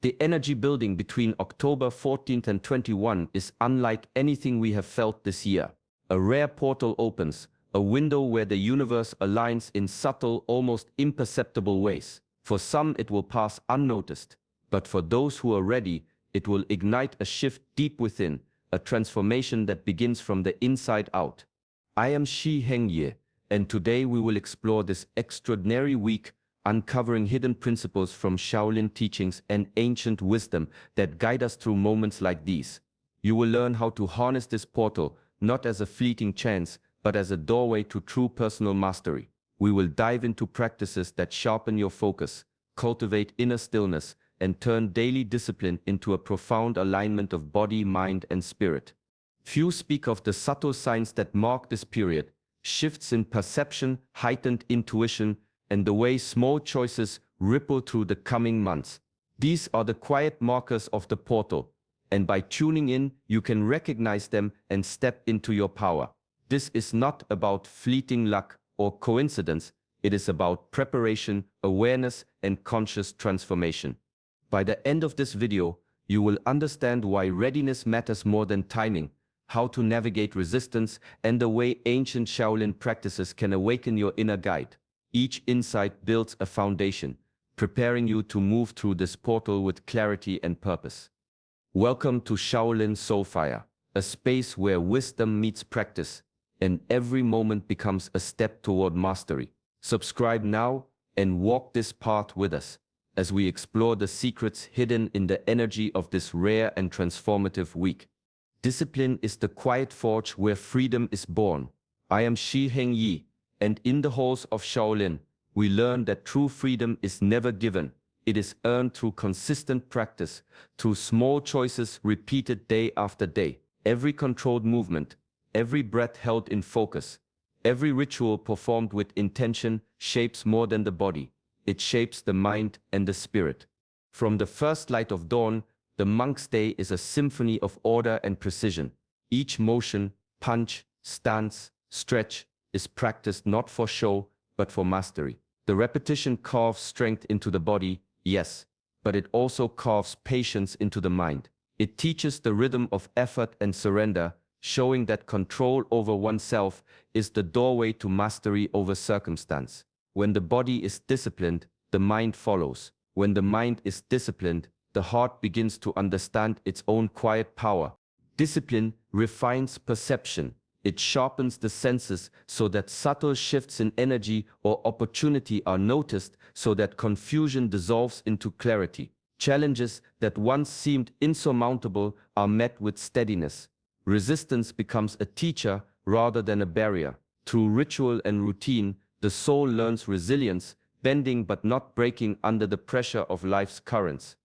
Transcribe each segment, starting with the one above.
The energy building between October 14th and 21 is unlike anything we have felt this year. A rare portal opens, a window where the universe aligns in subtle, almost imperceptible ways. For some, it will pass unnoticed, but for those who are ready, it will ignite a shift deep within, a transformation that begins from the inside out. I am Shi Hengye, and today we will explore this extraordinary week, uncovering hidden principles from Shaolin teachings and ancient wisdom that guide us through moments like these. You will learn how to harness this portal, not as a fleeting chance, but as a doorway to true personal mastery. We will dive into practices that sharpen your focus, cultivate inner stillness, and turn daily discipline into a profound alignment of body, mind, and spirit. Few speak of the subtle signs that mark this period: shifts in perception, heightened intuition, and the way small choices ripple through the coming months. These are the quiet markers of the portal, and by tuning in, you can recognize them and step into your power. This is not about fleeting luck or coincidence. It is about preparation, awareness, and conscious transformation. By the end of this video, you will understand why readiness matters more than timing, how to navigate resistance, and the way ancient Shaolin practices can awaken your inner guide. Each insight builds a foundation, preparing you to move through this portal with clarity and purpose. Welcome to Shaolin Soulfire, a space where wisdom meets practice, and every moment becomes a step toward mastery. Subscribe now and walk this path with us as we explore the secrets hidden in the energy of this rare and transformative week. Discipline is the quiet forge where freedom is born. I am Shi Hengye, and in the halls of Shaolin, we learn that true freedom is never given. It is earned through consistent practice, through small choices repeated day after day. Every controlled movement, every breath held in focus, every ritual performed with intention shapes more than the body. It shapes the mind and the spirit. From the first light of dawn, the monk's day is a symphony of order and precision. Each motion, punch, stance, stretch is practiced not for show, but for mastery. The repetition carves strength into the body, yes, but it also carves patience into the mind. It teaches the rhythm of effort and surrender, showing that control over oneself is the doorway to mastery over circumstance. When the body is disciplined, the mind follows. When the mind is disciplined, the heart begins to understand its own quiet power. Discipline refines perception. It sharpens the senses so that subtle shifts in energy or opportunity are noticed, so that confusion dissolves into clarity. Challenges that once seemed insurmountable are met with steadiness. Resistance becomes a teacher rather than a barrier. Through ritual and routine, the soul learns resilience, bending but not breaking under the pressure of life's currents.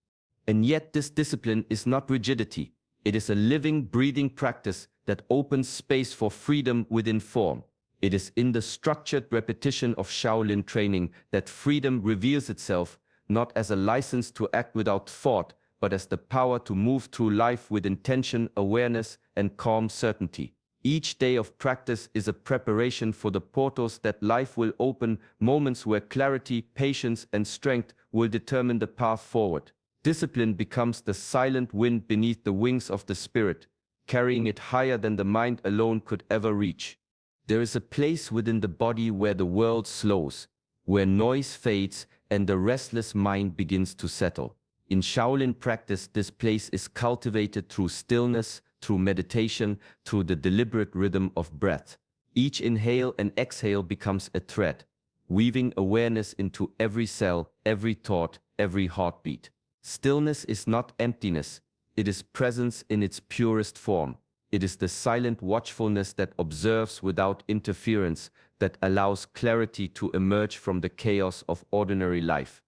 And yet this discipline is not rigidity. It is a living, breathing practice that opens space for freedom within form. It is in the structured repetition of Shaolin training that freedom reveals itself, not as a license to act without thought, but as the power to move through life with intention, awareness, and calm certainty. Each day of practice is a preparation for the portals that life will open, moments where clarity, patience, and strength will determine the path forward. Discipline becomes the silent wind beneath the wings of the spirit, carrying it higher than the mind alone could ever reach. There is a place within the body where the world slows, where noise fades and the restless mind begins to settle. In Shaolin practice, this place is cultivated through stillness, through meditation, through the deliberate rhythm of breath. Each inhale and exhale becomes a thread, weaving awareness into every cell, every thought, every heartbeat. Stillness is not emptiness. It is presence in its purest form. It is the silent watchfulness that observes without interference, that allows clarity to emerge from the chaos of ordinary life.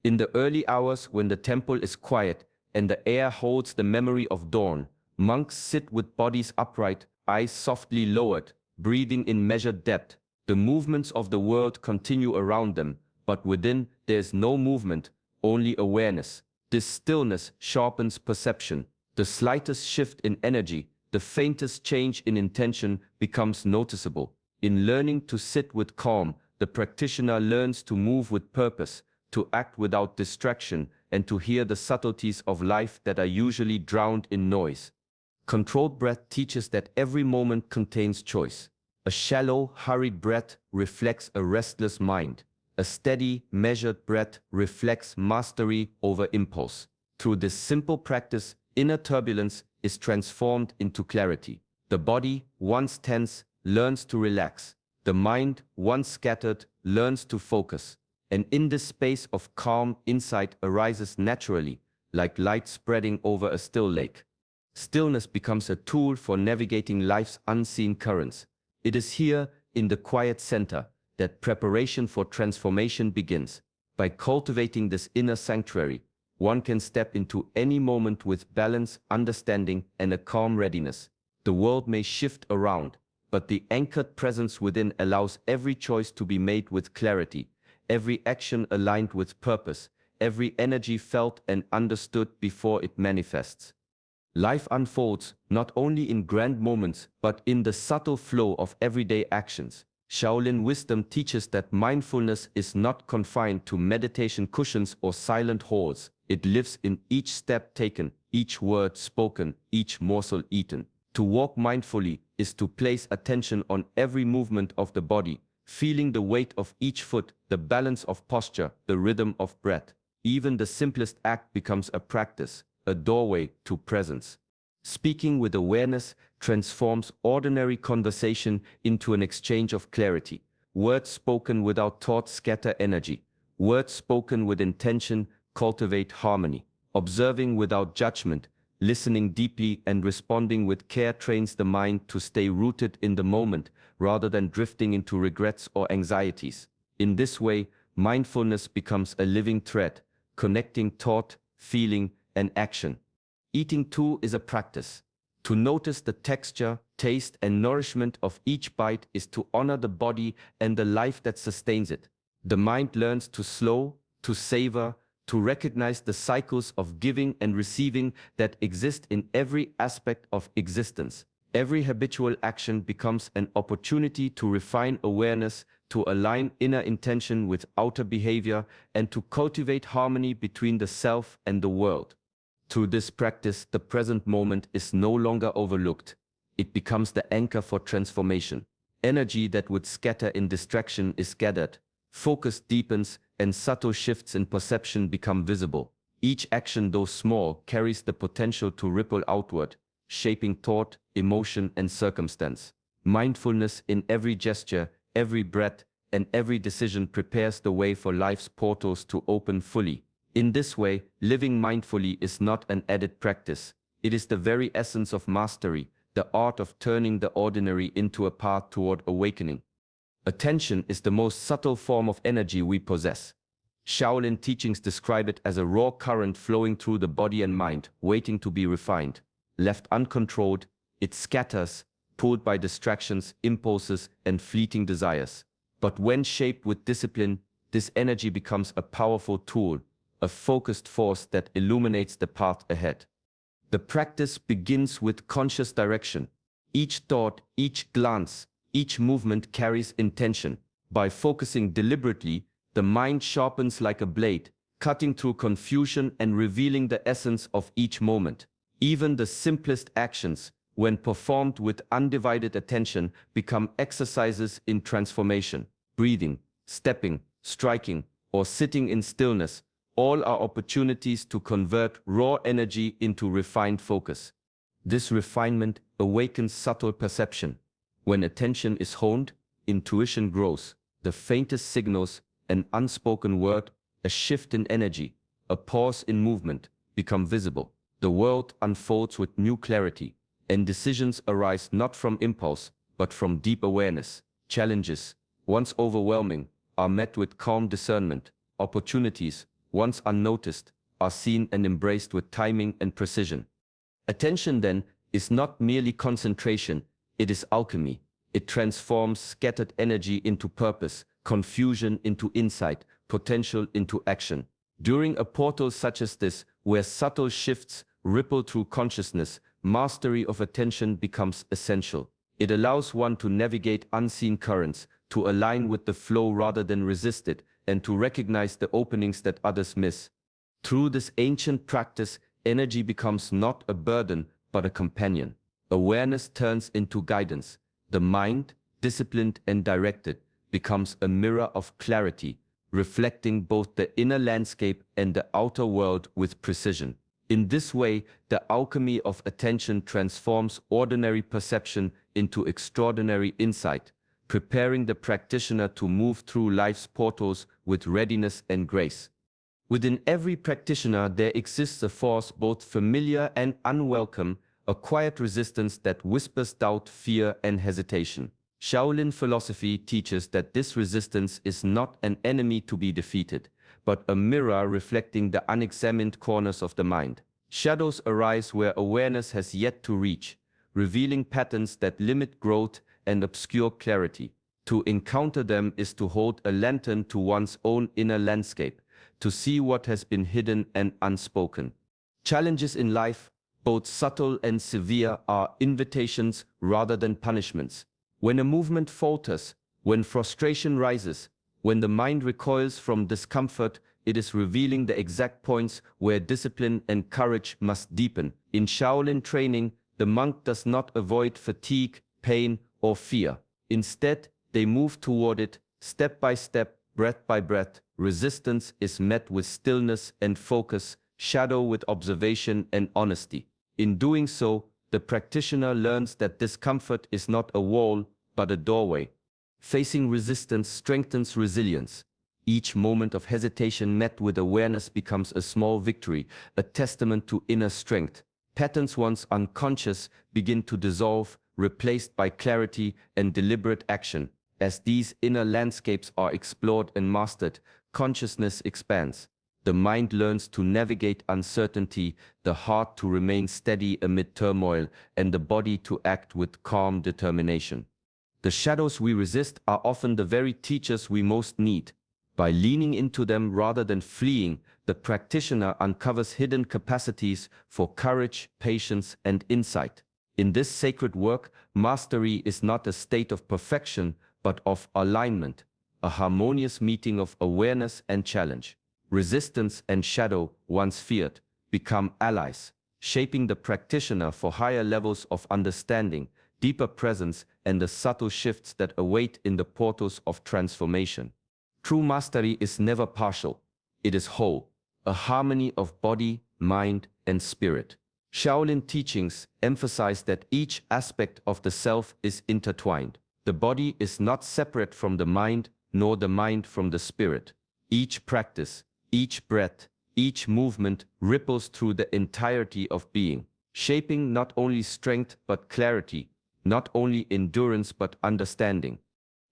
In the early hours when the temple is quiet and the air holds the memory of dawn, monks sit with bodies upright, eyes softly lowered, breathing in measured depth. The movements of the world continue around them, but within there is no movement, only awareness. This stillness sharpens perception. The slightest shift in energy, the faintest change in intention becomes noticeable. In learning to sit with calm, the practitioner learns to move with purpose, to act without distraction, and to hear the subtleties of life that are usually drowned in noise. Controlled breath teaches that every moment contains choice. A shallow, hurried breath reflects a restless mind. A steady, measured breath reflects mastery over impulse. Through this simple practice, inner turbulence is transformed into clarity. The body, once tense, learns to relax. The mind, once scattered, learns to focus. And in this space of calm, insight arises naturally, like light spreading over a still lake. Stillness becomes a tool for navigating life's unseen currents. It is here, in the quiet center, that preparation for transformation begins. By cultivating this inner sanctuary, one can step into any moment with balance, understanding, and a calm readiness. The world may shift around, but the anchored presence within allows every choice to be made with clarity, every action aligned with purpose, every energy felt and understood before it manifests. Life unfolds not only in grand moments but in the subtle flow of everyday actions. Shaolin wisdom teaches that mindfulness is not confined to meditation cushions or silent halls. It lives in each step taken, each word spoken, each morsel eaten. To walk mindfully is to place attention on every movement of the body, feeling the weight of each foot, the balance of posture, the rhythm of breath. Even the simplest act becomes a practice, a doorway to presence. Speaking with awareness transforms ordinary conversation into an exchange of clarity. Words spoken without thought scatter energy. Words spoken with intention cultivate harmony. Observing without judgment, listening deeply and responding with care trains the mind to stay rooted in the moment rather than drifting into regrets or anxieties. In this way, mindfulness becomes a living thread, connecting thought, feeling, and action. Eating too is a practice. To notice the texture, taste, and nourishment of each bite is to honor the body and the life that sustains it. The mind learns to slow, to savor, to recognize the cycles of giving and receiving that exist in every aspect of existence. Every habitual action becomes an opportunity to refine awareness, to align inner intention with outer behavior, and to cultivate harmony between the self and the world. Through this practice, the present moment is no longer overlooked. It becomes the anchor for transformation. Energy that would scatter in distraction is gathered. Focus deepens, and subtle shifts in perception become visible. Each action, though small, carries the potential to ripple outward, shaping thought, emotion, and circumstance. Mindfulness in every gesture, every breath, and every decision prepares the way for life's portals to open fully. In this way, living mindfully is not an added practice. It is the very essence of mastery, the art of turning the ordinary into a path toward awakening. Attention is the most subtle form of energy we possess. Shaolin teachings describe it as a raw current flowing through the body and mind, waiting to be refined. Left uncontrolled, it scatters, pulled by distractions, impulses, and fleeting desires. But when shaped with discipline, this energy becomes a powerful tool, a focused force that illuminates the path ahead. The practice begins with conscious direction. Each thought, each glance, each movement carries intention. By focusing deliberately, the mind sharpens like a blade, cutting through confusion and revealing the essence of each moment. Even the simplest actions, when performed with undivided attention, become exercises in transformation. Breathing, stepping, striking, or sitting in stillness, all are opportunities to convert raw energy into refined focus. This refinement awakens subtle perception. When attention is honed, intuition grows. The faintest signals, an unspoken word, a shift in energy, a pause in movement, become visible. The world unfolds with new clarity, and decisions arise not from impulse, but from deep awareness. Challenges, once overwhelming, are met with calm discernment. Opportunities, once unnoticed, are seen and embraced with timing and precision. Attention, then, is not merely concentration, it is alchemy. It transforms scattered energy into purpose, confusion into insight, potential into action. During a portal such as this, where subtle shifts ripple through consciousness, mastery of attention becomes essential. It allows one to navigate unseen currents, to align with the flow rather than resist it, and to recognize the openings that others miss. Through this ancient practice, energy becomes not a burden, but a companion. Awareness turns into guidance. The mind, disciplined and directed, becomes a mirror of clarity, reflecting both the inner landscape and the outer world with precision. In this way, the alchemy of attention transforms ordinary perception into extraordinary insight, preparing the practitioner to move through life's portals with readiness and grace. Within every practitioner there exists a force both familiar and unwelcome, a quiet resistance that whispers doubt, fear, and hesitation. Shaolin philosophy teaches that this resistance is not an enemy to be defeated, but a mirror reflecting the unexamined corners of the mind. Shadows arise where awareness has yet to reach, revealing patterns that limit growth and obscure clarity. To encounter them is to hold a lantern to one's own inner landscape, to see what has been hidden and unspoken. Challenges in life, both subtle and severe, are invitations rather than punishments. When a movement falters, when frustration rises, when the mind recoils from discomfort, it is revealing the exact points where discipline and courage must deepen. In Shaolin training, the monk does not avoid fatigue, pain, or fear. Instead, they move toward it, step by step, breath by breath. Resistance is met with stillness and focus, shadow with observation and honesty. In doing so, the practitioner learns that discomfort is not a wall, but a doorway. Facing resistance strengthens resilience. Each moment of hesitation met with awareness becomes a small victory, a testament to inner strength. Patterns once unconscious begin to dissolve, replaced by clarity and deliberate action. As these inner landscapes are explored and mastered, consciousness expands. The mind learns to navigate uncertainty, the heart to remain steady amid turmoil, and the body to act with calm determination. The shadows we resist are often the very teachers we most need. By leaning into them rather than fleeing, the practitioner uncovers hidden capacities for courage, patience, and insight. In this sacred work, mastery is not a state of perfection, but of alignment, a harmonious meeting of awareness and challenge. Resistance and shadow, once feared, become allies, shaping the practitioner for higher levels of understanding, deeper presence, and the subtle shifts that await in the portals of transformation. True mastery is never partial. It is whole, a harmony of body, mind, and spirit. Shaolin teachings emphasize that each aspect of the self is intertwined. The body is not separate from the mind, nor the mind from the spirit. Each practice, each breath, each movement ripples through the entirety of being, shaping not only strength but clarity, not only endurance but understanding.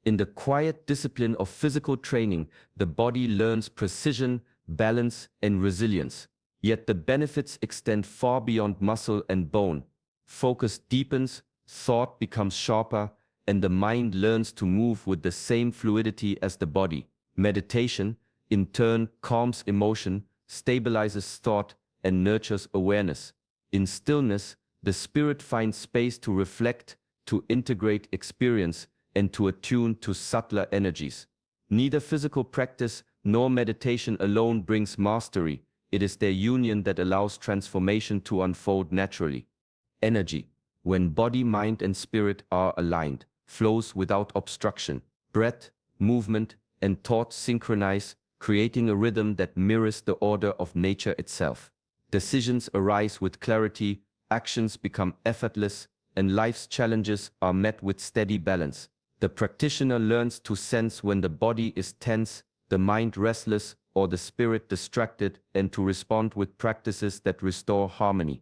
In the quiet discipline of physical training, the body learns precision, balance, and resilience. Yet the benefits extend far beyond muscle and bone. Focus deepens, thought becomes sharper, and the mind learns to move with the same fluidity as the body. Meditation, in turn, calms emotion, stabilizes thought, and nurtures awareness. In stillness, the spirit finds space to reflect, to integrate experience, and to attune to subtler energies. Neither physical practice nor meditation alone brings mastery. It is their union that allows transformation to unfold naturally. Energy, when body, mind, and spirit are aligned, flows without obstruction. Breath, movement, and thought synchronize, creating a rhythm that mirrors the order of nature itself. Decisions arise with clarity, actions become effortless, and life's challenges are met with steady balance. The practitioner learns to sense when the body is tense, the mind restless, or the spirit distracted, and to respond with practices that restore harmony.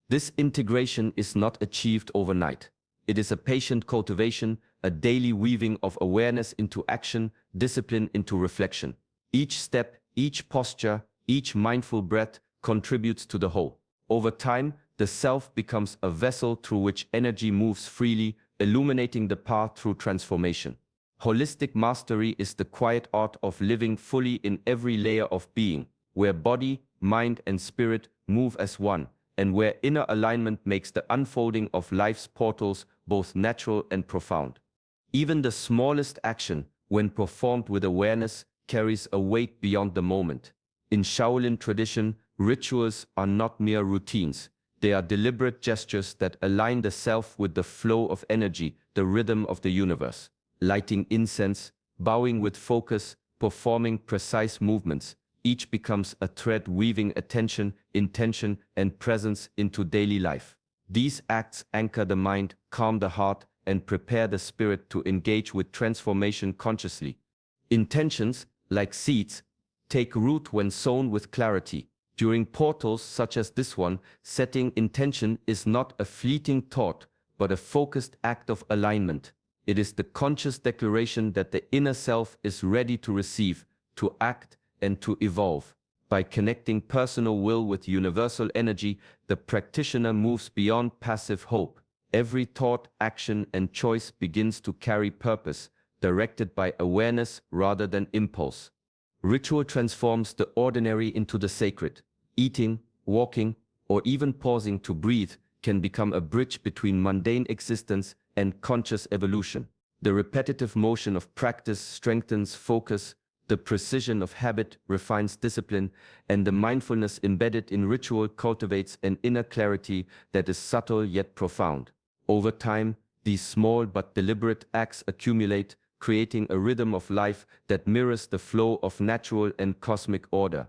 This integration is not achieved overnight. It is a patient cultivation, a daily weaving of awareness into action, discipline into reflection. Each step, each posture, each mindful breath contributes to the whole. Over time, the self becomes a vessel through which energy moves freely, illuminating the path through transformation. Holistic mastery is the quiet art of living fully in every layer of being, where body, mind, and spirit move as one, and where inner alignment makes the unfolding of life's portals both natural and profound. Even the smallest action, when performed with awareness, carries a weight beyond the moment. In Shaolin tradition, rituals are not mere routines. They are deliberate gestures that align the self with the flow of energy, the rhythm of the universe. Lighting incense, bowing with focus, performing precise movements, each becomes a thread weaving attention, intention, and presence into daily life. These acts anchor the mind, calm the heart, and prepare the spirit to engage with transformation consciously. Intentions, like seeds, take root when sown with clarity. During portals such as this one, setting intention is not a fleeting thought, but a focused act of alignment. It is the conscious declaration that the inner self is ready to receive, to act, and to evolve. By connecting personal will with universal energy, the practitioner moves beyond passive hope. Every thought, action, and choice begins to carry purpose, directed by awareness rather than impulse. Ritual transforms the ordinary into the sacred. Eating, walking, or even pausing to breathe can become a bridge between mundane existence and conscious evolution. The repetitive motion of practice strengthens focus, the precision of habit refines discipline, and the mindfulness embedded in ritual cultivates an inner clarity that is subtle yet profound. Over time, these small but deliberate acts accumulate, creating a rhythm of life that mirrors the flow of natural and cosmic order.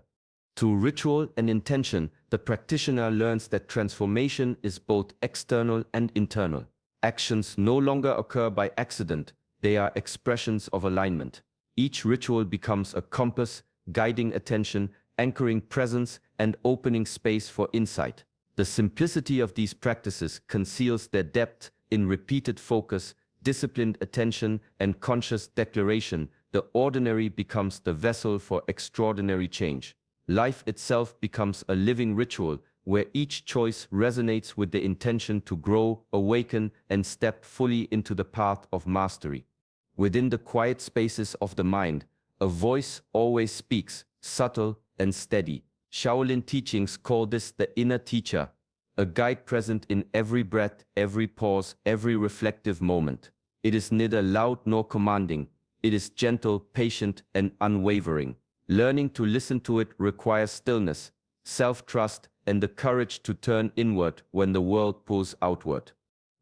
Through ritual and intention, the practitioner learns that transformation is both external and internal. Actions no longer occur by accident, they are expressions of alignment. Each ritual becomes a compass, guiding attention, anchoring presence, and opening space for insight. The simplicity of these practices conceals their depth in repeated focus, disciplined attention, and conscious declaration. The ordinary becomes the vessel for extraordinary change. Life itself becomes a living ritual, where each choice resonates with the intention to grow, awaken, and step fully into the path of mastery. Within the quiet spaces of the mind, a voice always speaks, subtle and steady. Shaolin teachings call this the inner teacher, a guide present in every breath, every pause, every reflective moment. It is neither loud nor commanding. It is gentle, patient, and unwavering. Learning to listen to it requires stillness, self-trust, and the courage to turn inward when the world pulls outward.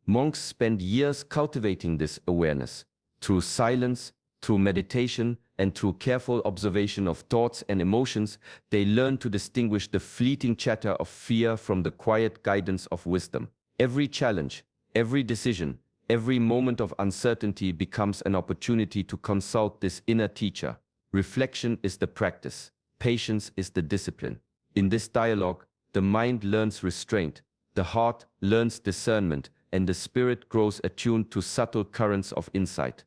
Monks spend years cultivating this awareness. Through silence, through meditation, and through careful observation of thoughts and emotions, they learn to distinguish the fleeting chatter of fear from the quiet guidance of wisdom. Every challenge, every decision, every moment of uncertainty becomes an opportunity to consult this inner teacher. Reflection is the practice. Patience is the discipline. In this dialogue, the mind learns restraint, the heart learns discernment, and the spirit grows attuned to subtle currents of insight.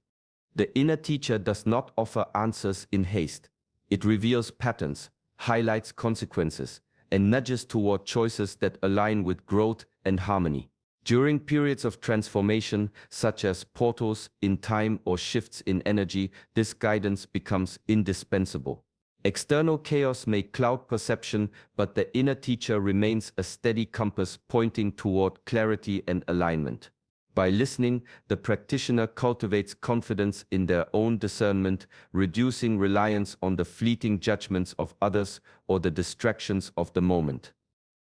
The inner teacher does not offer answers in haste. It reveals patterns, highlights consequences, and nudges toward choices that align with growth and harmony. During periods of transformation, such as portals in time or shifts in energy, this guidance becomes indispensable. External chaos may cloud perception, but the inner teacher remains a steady compass pointing toward clarity and alignment. By listening, the practitioner cultivates confidence in their own discernment, reducing reliance on the fleeting judgments of others or the distractions of the moment.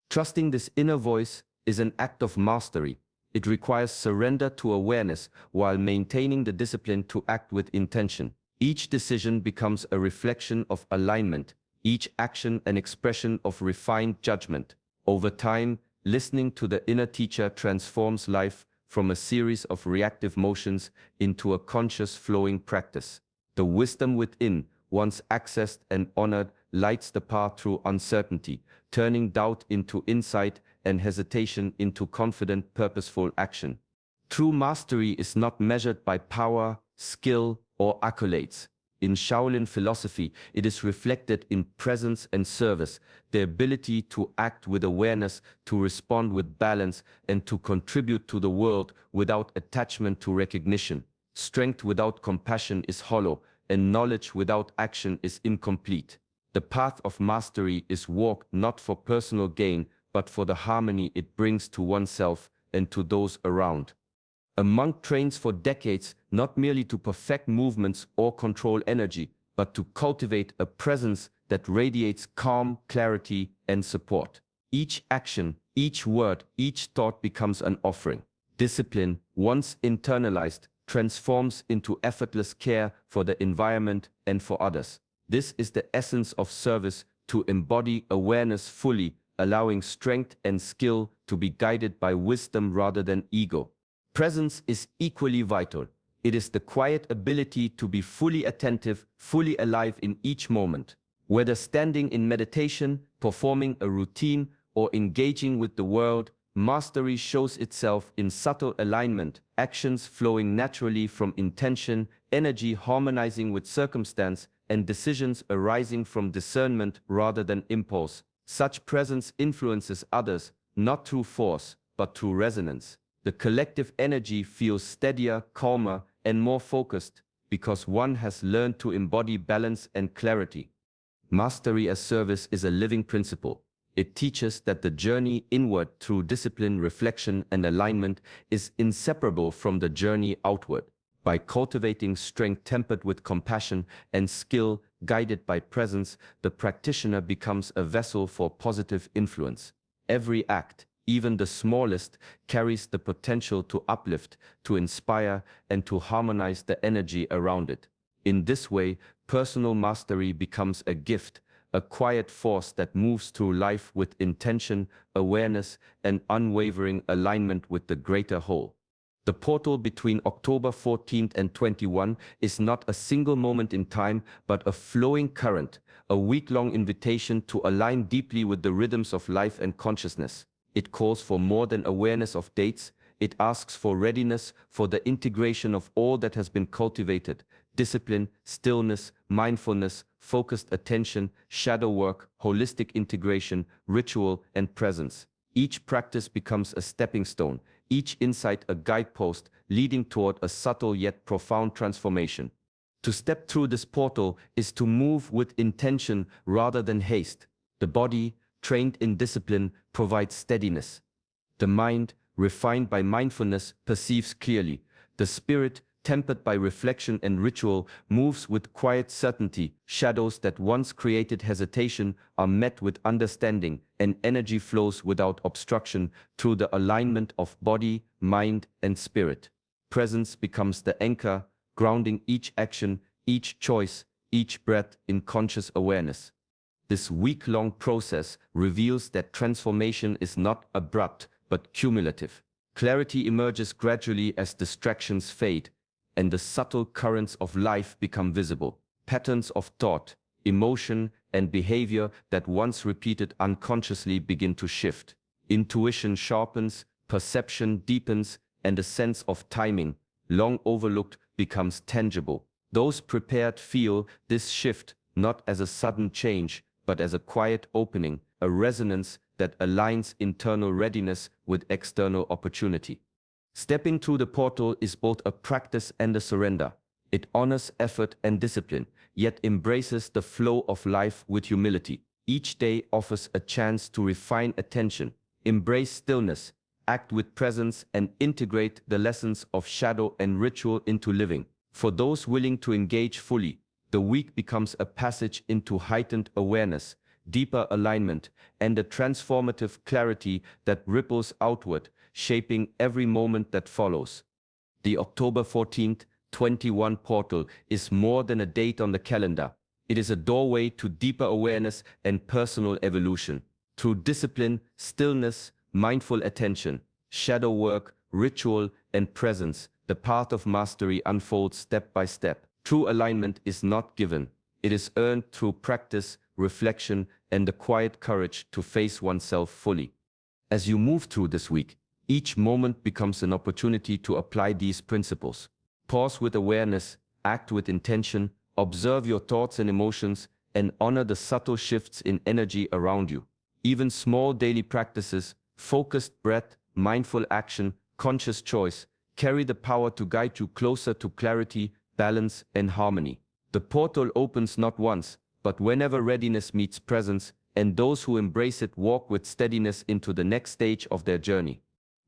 Trusting this inner voice is an act of mastery. It requires surrender to awareness while maintaining the discipline to act with intention. Each decision becomes a reflection of alignment, each action an expression of refined judgment. Over time, listening to the inner teacher transforms life from a series of reactive motions into a conscious flowing practice. The wisdom within, once accessed and honored, lights the path through uncertainty, turning doubt into insight and hesitation into confident, purposeful action. True mastery is not measured by power, skill, or accolades. In Shaolin philosophy, it is reflected in presence and service, the ability to act with awareness, to respond with balance, and to contribute to the world without attachment to recognition. Strength without compassion is hollow, and knowledge without action is incomplete. The path of mastery is walked not for personal gain, but for the harmony it brings to oneself and to those around. A monk trains for decades not merely to perfect movements or control energy, but to cultivate a presence that radiates calm, clarity, and support. Each action, each word, each thought becomes an offering. Discipline, once internalized, transforms into effortless care for the environment and for others. This is the essence of service, to embody awareness fully, allowing strength and skill to be guided by wisdom rather than ego. Presence is equally vital. It is the quiet ability to be fully attentive, fully alive in each moment. Whether standing in meditation, performing a routine, or engaging with the world, mastery shows itself in subtle alignment, actions flowing naturally from intention, energy harmonizing with circumstance, and decisions arising from discernment rather than impulse. Such presence influences others, not through force, but through resonance. The collective energy feels steadier, calmer, and more focused, because one has learned to embody balance and clarity. Mastery as service is a living principle. It teaches that the journey inward through discipline, reflection, and alignment is inseparable from the journey outward. By cultivating strength tempered with compassion and skill guided by presence, the practitioner becomes a vessel for positive influence. Every act, even the smallest, carries the potential to uplift, to inspire, and to harmonize the energy around it. In this way, personal mastery becomes a gift, a quiet force that moves through life with intention, awareness, and unwavering alignment with the greater whole. The portal between October 14th and 21 is not a single moment in time, but a flowing current, a week-long invitation to align deeply with the rhythms of life and consciousness. It calls for more than awareness of dates. It asks for readiness, for the integration of all that has been cultivated: discipline, stillness, mindfulness, focused attention, shadow work, holistic integration, ritual, and presence. Each practice becomes a stepping stone, each insight a guidepost leading toward a subtle yet profound transformation. To step through this portal is to move with intention rather than haste. The body, trained in discipline, provides steadiness. The mind, refined by mindfulness, perceives clearly. The spirit, tempered by reflection and ritual, moves with quiet certainty. Shadows that once created hesitation are met with understanding, and energy flows without obstruction through the alignment of body, mind, and spirit. Presence becomes the anchor, grounding each action, each choice, each breath in conscious awareness. This week-long process reveals that transformation is not abrupt, but cumulative. Clarity emerges gradually as distractions fade, and the subtle currents of life become visible. Patterns of thought, emotion, and behavior that once repeated unconsciously begin to shift. Intuition sharpens, perception deepens, and a sense of timing, long overlooked, becomes tangible. Those prepared feel this shift not as a sudden change, but as a quiet opening, a resonance that aligns internal readiness with external opportunity. Stepping through the portal is both a practice and a surrender. It honors effort and discipline, yet embraces the flow of life with humility. Each day offers a chance to refine attention, embrace stillness, act with presence, and integrate the lessons of shadow and ritual into living. For those willing to engage fully, the week becomes a passage into heightened awareness, deeper alignment, and a transformative clarity that ripples outward, shaping every moment that follows. The October 14th, 21 portal is more than a date on the calendar. It is a doorway to deeper awareness and personal evolution. Through discipline, stillness, mindful attention, shadow work, ritual, and presence, the path of mastery unfolds step by step. True alignment is not given. It is earned through practice, reflection, and the quiet courage to face oneself fully. As you move through this week, each moment becomes an opportunity to apply these principles. Pause with awareness, act with intention, observe your thoughts and emotions, and honor the subtle shifts in energy around you. Even small daily practices, focused breath, mindful action, conscious choice, carry the power to guide you closer to clarity, balance, and harmony. The portal opens not once, but whenever readiness meets presence, and those who embrace it walk with steadiness into the next stage of their journey.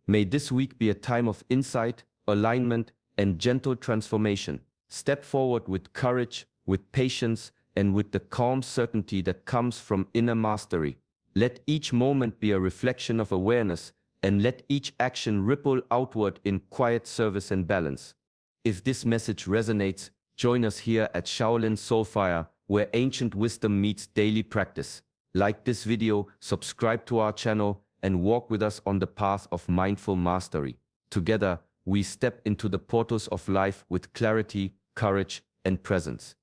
May this week be a time of insight, alignment, and gentle transformation. Step forward with courage, with patience, and with the calm certainty that comes from inner mastery. Let each moment be a reflection of awareness, and let each action ripple outward in quiet service and balance. If this message resonates, join us here at Shaolin Soulfire, where ancient wisdom meets daily practice. Like this video, subscribe to our channel, and walk with us on the path of mindful mastery. Together, we step into the portals of life with clarity, courage, and presence.